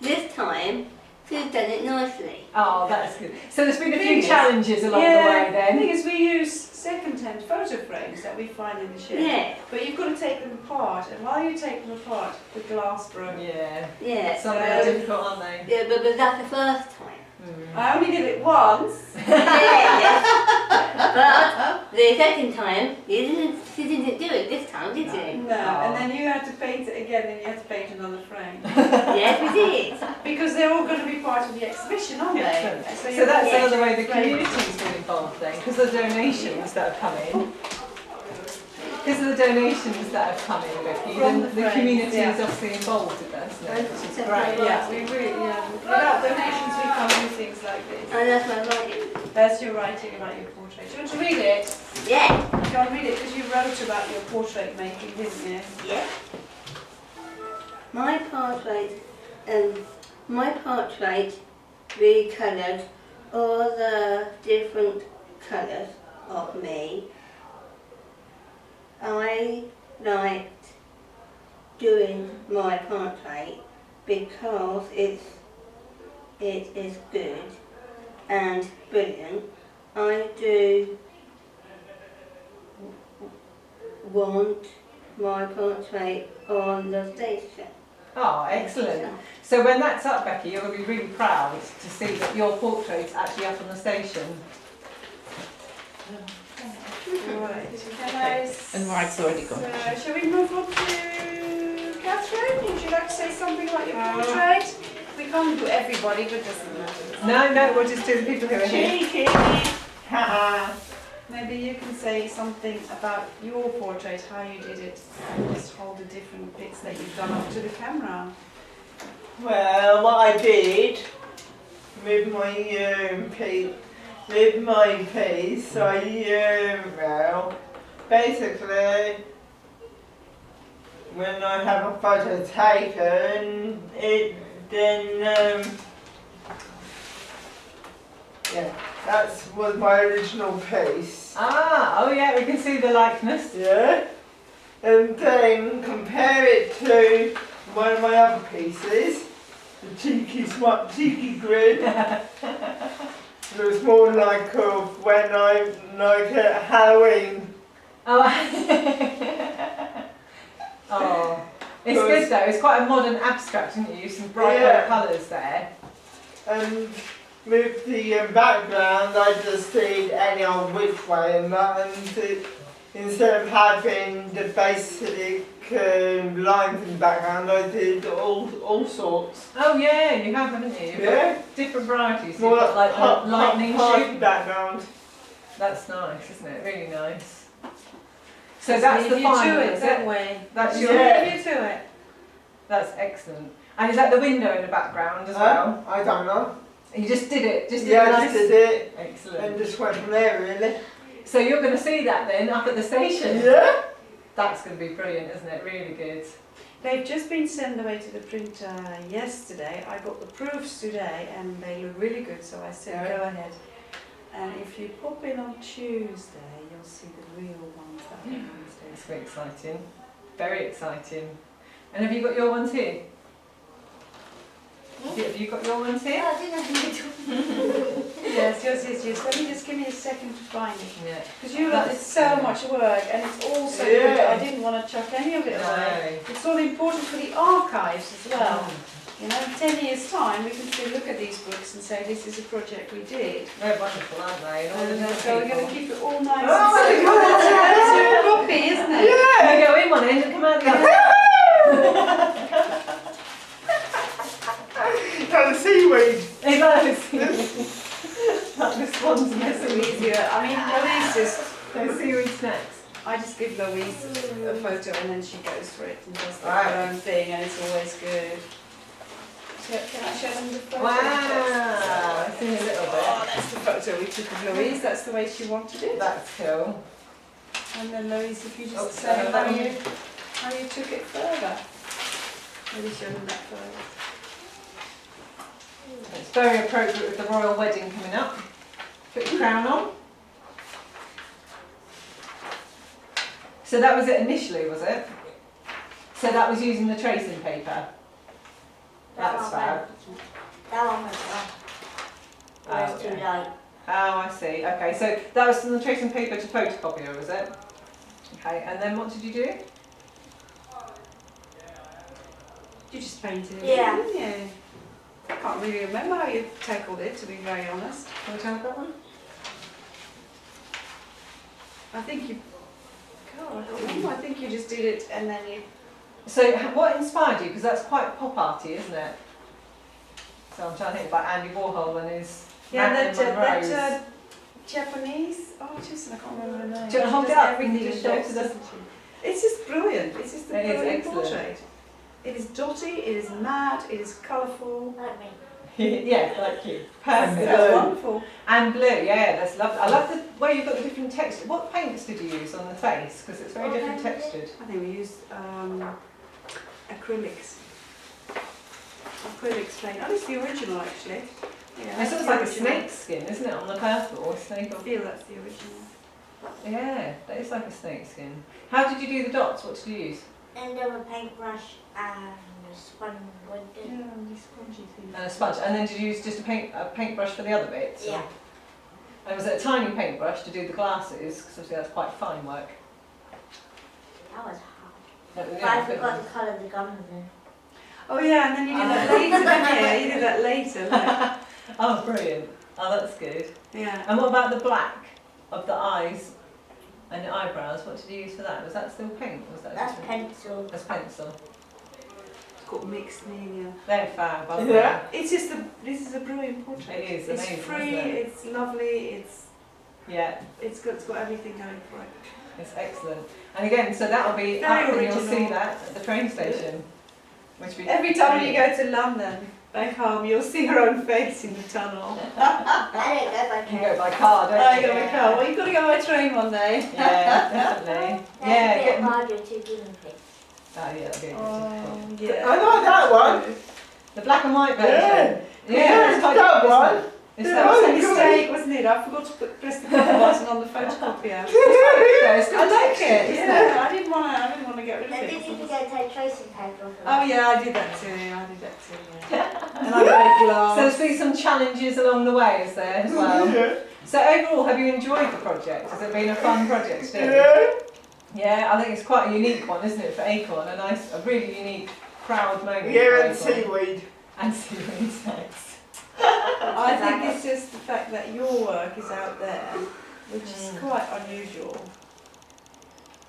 this time Sue's done it nicely. Oh, that's good. So there's been a Thing few is- challenges along the way The then. thing is, we use second-hand photo frames that we find in the shed. Yeah, But you've got to take them apart, and while you take them apart, the glass broke. Yeah. yeah. Some So- are difficult, aren't they? Yeah, but that's the first time. Mm. I only did it once. Yeah. But the second time, she didn't do it this time. did you? No, and then you had to paint it again, and you had to paint another frame. Yes, we did. Because they're all going to be part of the exhibition, aren't they? Excellent. So, So that's Yeah. another way the community's been involved then, because of the donations that have come in. Because of the donations that have come in, Becky, From then the the community friends, is obviously involved with that, isn't it? Which is Yeah. great. yeah, we really, without donations we can't do things like this. And that's my writing. That's your writing about your portrait. Do you want to read it? Yeah. Do you want to read it? Because you wrote about your portrait making, didn't you? Yeah. My portrait recoloured all the different colours of me. I liked doing my portrait because it is good and brilliant. I do want my portrait on the station. Oh, excellent. So when that's up, Becky, you're going to be really proud to see that your portrait's actually up on the station. Right. Can I And Mike's already gone. shall we move on to Catherine? Would you like to say something about your portrait? We can't do everybody, but doesn't matter. No, we'll just do the people who are here. Cheeky! Haha! Maybe you can say something about your portrait, how you did it, and just hold the different bits that you've done up to the camera. Well, what I did with my piece, well, basically, when I have a photo taken, yeah, that was my original piece. Oh yeah, we can see the likeness. Yeah, and then compare it to one of my other pieces, the cheeky grin. It was more like when at Halloween. Oh, it's good though. It's quite a modern abstract, isn't it? You use some bright Yeah. colours there. And with the background, I just did any old which way and that, and instead of having the basic lines in the background, I did all sorts. Oh yeah, you have, haven't you? You've Yeah. got different varieties. More You've got like party the lightning shoot. background. That's nice, isn't it? Really nice. So that's the Leave you final, to it is that it? way. That's Just your. Yeah. leave you to it. That's excellent. And is that the window in the background as well? I don't know. You just did it. Just did Yeah, it I nice. just did it Excellent. and just went from there really. So you're going to see that then up at the station. Yeah. That's going to be brilliant, isn't it? Really good. They've just been sent away to the printer yesterday. I got the proofs today and they look really good, so I said Yeah. go ahead. And if you pop in on Tuesday, you'll see the real ones that are Wednesday. It's very exciting. Very exciting. And have you got your ones here? Have you got your ones here? Yeah, I didn't have Yes, yours is yours. Let me just give me a second to find it. Yeah. Because you lot did so much work and it's all so Yeah. good. I didn't want to chuck any of it away. No. It's all important for the archives as well. Mm. You know, in 10 years' time, we can still look at these books and say this is a project we did. They're wonderful, aren't they? And all the And different so we're going to people. keep it all nice Oh my and God. it's a copy, isn't it? You go in one end and come out the other. Got the seaweed. Is that like the swans and It's so the easier. I mean, Louise seaweed snacks. I just give Louise a photo and then she goes for it and does her Right. own thing and it's always good. So, can I show them the photo? Wow, I've seen a little Oh, bit. that's the photo we took of Louise. That's the way she wanted it. That's cool. And then Louise, if you just Oh, say so how that you took it further. Maybe show them that further. It's very appropriate with the royal wedding coming up. Put your crown on. So that was it initially, was it? So that was using the tracing paper. That's fab. That one went off. It was too Okay. light. Oh, I see. Okay, so that was from the tracing paper to photocopier, was it? Okay, and then what did you do? You just painted it, Yeah. didn't you? I can't really remember how you tackled it, to be very honest. Can we have that one? I think you God, I think you just did it and then you. So what inspired you? Because that's quite pop arty, isn't it? So I'm trying to think about Andy Warhol and his Marilyn Monroe's. that Japanese artist, I can't remember her name. Do you want to hold She it does up and everything just in show dots, to the- doesn't she? It's just brilliant. It's just a It is brilliant excellent. portrait. It is dotty, it is mad, it is colourful. Like me. Yeah, like you. That's Perfect. wonderful. And blue, yeah, that's lovely. I love the way you've got the different textures. What paints did you use on the face? Because it's very different textured. I think we used acrylics. Acrylics paint. Oh, it's the original actually. Yeah, It's that's almost the like a original. snake skin, isn't it, on the purple? A snake I or... feel that's the original. Yeah, that is like a snake skin. How did you do the dots? What did you use? And then a paintbrush and a sponge wood. Yeah, and these spongy things. And a sponge. And then did you use just a paintbrush for the other bits? Yeah. And was it a tiny paintbrush to do the glasses? Because obviously that's quite fine work. That was hard. But, But yeah, I forgot to colour the gums in. Oh yeah, and then you did that later, didn't you? You did that later, like. Oh, brilliant. Oh, that's good. Yeah. And what about the black of the eyes and the eyebrows? What did you use for that? Was that still paint? Was that That's different? pencil. That's pencil. It's called mixed media. They're fab, aren't Yeah. It's just this is a brilliant portrait. It is It's amazing, free, isn't it? it's lovely, they? Yeah, it's got everything going for it. it's excellent. And again, so that'll be Very up and you'll original. see that at the train station. Which we Every time you go to London, back home, you'll see your own face in the tunnel. I don't go by You train. go by car, don't I you? go by car. Well, you've got to go by train one day. Yeah, definitely. That's Yeah, a bit get harder to do. Oh yeah, that'd be a good Oh, difficult. yeah. I like that one. The black and white Yeah. version. Yeah, it's quite that good, one. isn't it? It's Yeah, that That was a Good. mistake, wasn't it? I forgot to press the copy button on the photocopier. It's I like it. isn't Yeah, I didn't want to get rid of Then did you it. forget to take tracing paper off? Oh yeah, I did that too. Yeah. And I got So gloves. there's been some challenges along the way, is there, as well? Yeah. So overall, have you enjoyed the project? Has it been a fun project to do? Yeah. Yeah, I think it's quite a unique one, isn't it, for Acorn? A really unique, proud moment Yeah, and for Acorn. seaweed. And seaweed sex. I think it's just the fact that your work is out there, which is quite unusual.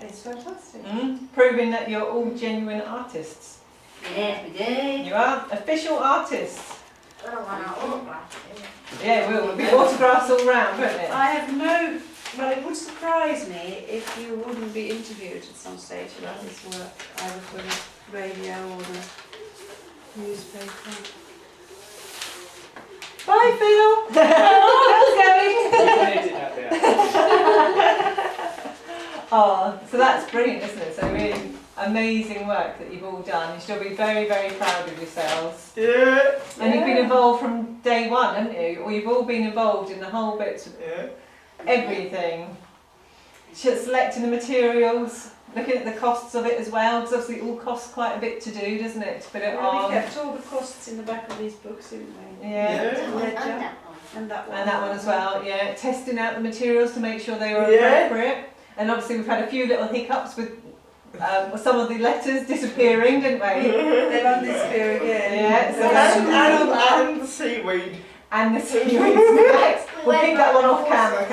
It's fantastic. Proving that you're all genuine artists. Yes, we did. You are official artists. I don't want to autograph it. Yeah, we'll be autographs all round, won't it? I have no. Well, it would surprise me if you wouldn't be interviewed at some stage about this work, either for the radio or the newspaper. Bye, Phil. Oh, so that's brilliant, isn't it? So really amazing work that you've all done. You should be very, very proud of yourselves. Yeah. And you've been involved from day one, haven't you? Or you've all been involved in the whole bits of Yeah. everything. Selecting the materials, looking at the costs of it as well, because obviously it all costs quite a bit to do, doesn't it? To put it Well, we on. kept all the costs in the back of these books, didn't we? Yeah. Yeah. Ledger. And that one. And that one as well, yeah. Testing out the materials to make sure they were Yeah. appropriate. And obviously we've had a few little hiccups with some of the letters disappearing, didn't we? They've on this here again. Yeah, so And the seaweed. And the seaweed snacks. We'll keep that one off camera.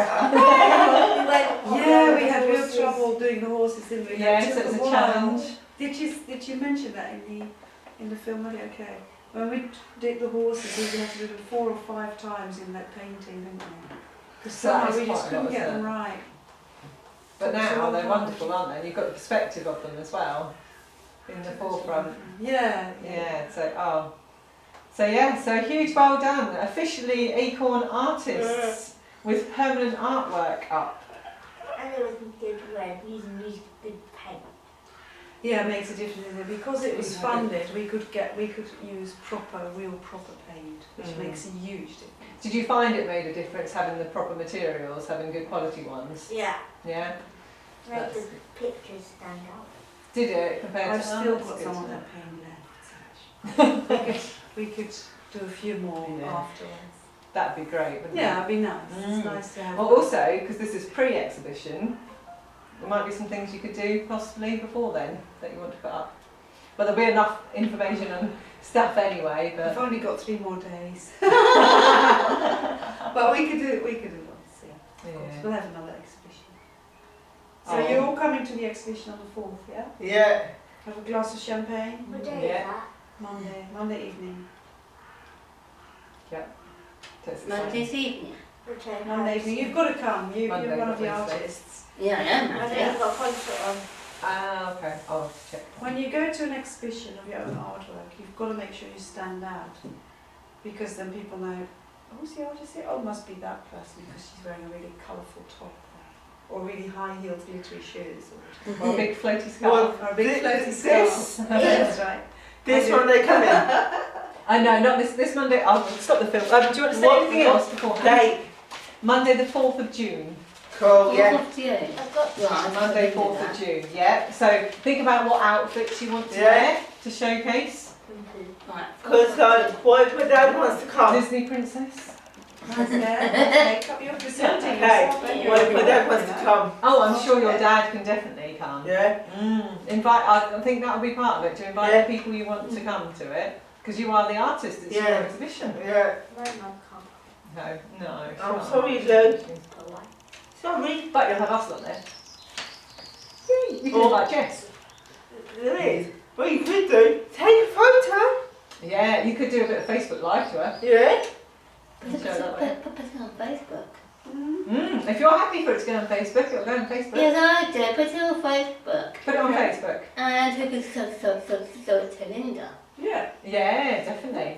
Yeah, we had real trouble doing the horses, didn't we? Yeah, It so took it's a while. challenge. Did you mention that in the film? Okay. When we did the horses, we had to do them 4 or 5 times in that painting, didn't we? Because So that somehow is we just quite a couldn't lot, get isn't them it? right. But Took us a now long they're time. wonderful, aren't they? And you've got the perspective of them as well in the forefront. Yeah. Yeah, so yeah, so a huge well done. Officially Acorn Artists with permanent artwork up. And it was good work using these good paint. Yeah, it makes a difference, isn't it? Because it was funded, we could use real proper paint, which makes a huge difference. Did you find it made a difference having the proper materials, having good quality ones? Yeah. Yeah? Make That's the good. pictures stand out. Did it compared I've to still that's got good some to of know. that paint left. we could do a few more Yeah. afterwards. That'd be great, wouldn't Yeah, it'd be nice. Mm. It's nice to have. Well, also, because this is pre-exhibition, there might be some things you could do possibly before then that you want to put up. But there'll be enough information and stuff anyway. We've But only got 3 more days. But we could do lots, yeah. Of course. yeah. We'll have another exhibition. So you're all coming to the exhibition on the 4th, yeah? Yeah. Have a glass of champagne. What day Yeah. is that? Monday evening. That's exciting. Monday's evening. Okay. Monday evening. You've got to come. You're Monday, one of the the 26th. artists. Yeah, I am. I've Yeah. got a concert on. Ah, okay. I'll check. When you go to an exhibition of your own artwork, you've got to make sure you stand out, because then people know, oh, who's the artist here? Oh, must be that person because she's wearing a really colourful top or really high-heeled glittery shoes Or a big floaty scarf. or a big floaty This, scarf. That's right. this one they come in. I know, not this Monday. I'll stop the film. Do you want to say What- anything else beforehand? Date. Monday the 4th of June. Cool, yeah. Up to you. I've got Right, Monday I can do 4th that. of June, yeah. So think about what outfits you want to Yeah. wear to showcase. Right. Because what if my dad wants to come? Disney princess. Make up your presenting Okay, yourself and what if my your- dad wants to come? Oh, I'm sure your dad can definitely come. Yeah? Invite. I think that'll be part of it. To invite Yeah. the people you want to come to it, because you are the artist. It's Yeah. your exhibition. Yeah. My mum can't. No. I'm sure. sorry, Lou. Go away. Sorry. But you'll have us lot there. Yay, you can Oh. invite Jess. There is. What you could do, take a photo. Yeah, you could do a bit of Facebook Live to her. Yeah? And show that way. Put it on Facebook. If you're happy for it to go on Facebook, it'll go on Facebook. Yes, I do. Put it on Facebook. Put it on Okay. Facebook. And we can show it to Linda. Yeah. Yeah, definitely.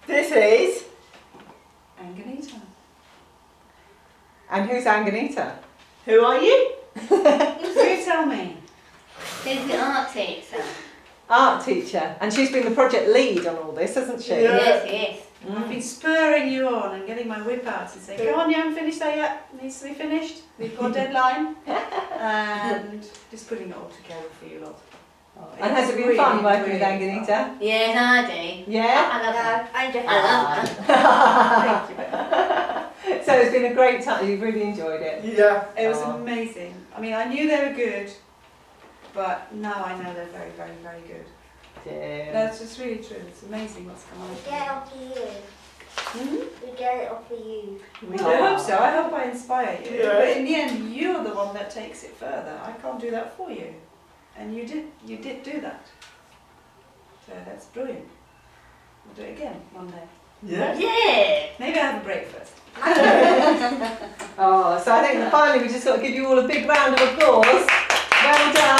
This is. Angelita. And who's Anganita? Who are you? You tell me. She's the art teacher. Art teacher. And she's been the project lead on all this, hasn't she? Yeah. Yes. I've been spurring you on and getting my whip out and saying, go on, you haven't finished that yet. Needs to be finished. We've got a deadline. And just putting it all together for you lot. Oh, And has it's it been really, fun working with really Anganita? fun. Yes, I do. Yeah? I love her. No, I'm just I love her. Thank you very much. So it's been a great time. You've really enjoyed it. Yeah. It was Oh. amazing. I mean, I knew they were good, but now I know they're very, very, very good. Yeah. That's just really true. It's amazing what's come we out. get it off for you. Hmm? We get it off for you. Well, I hope so. I hope I inspire you. Yeah. But in the end, you're the one that takes it further. I can't do that for you. And you did do that. So that's brilliant. We'll do it again one day. Yeah. Yeah. Maybe I have a break first. Oh, so I think finally we just got to give you all a big round of applause. Well done.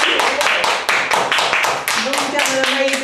You've all done an amazing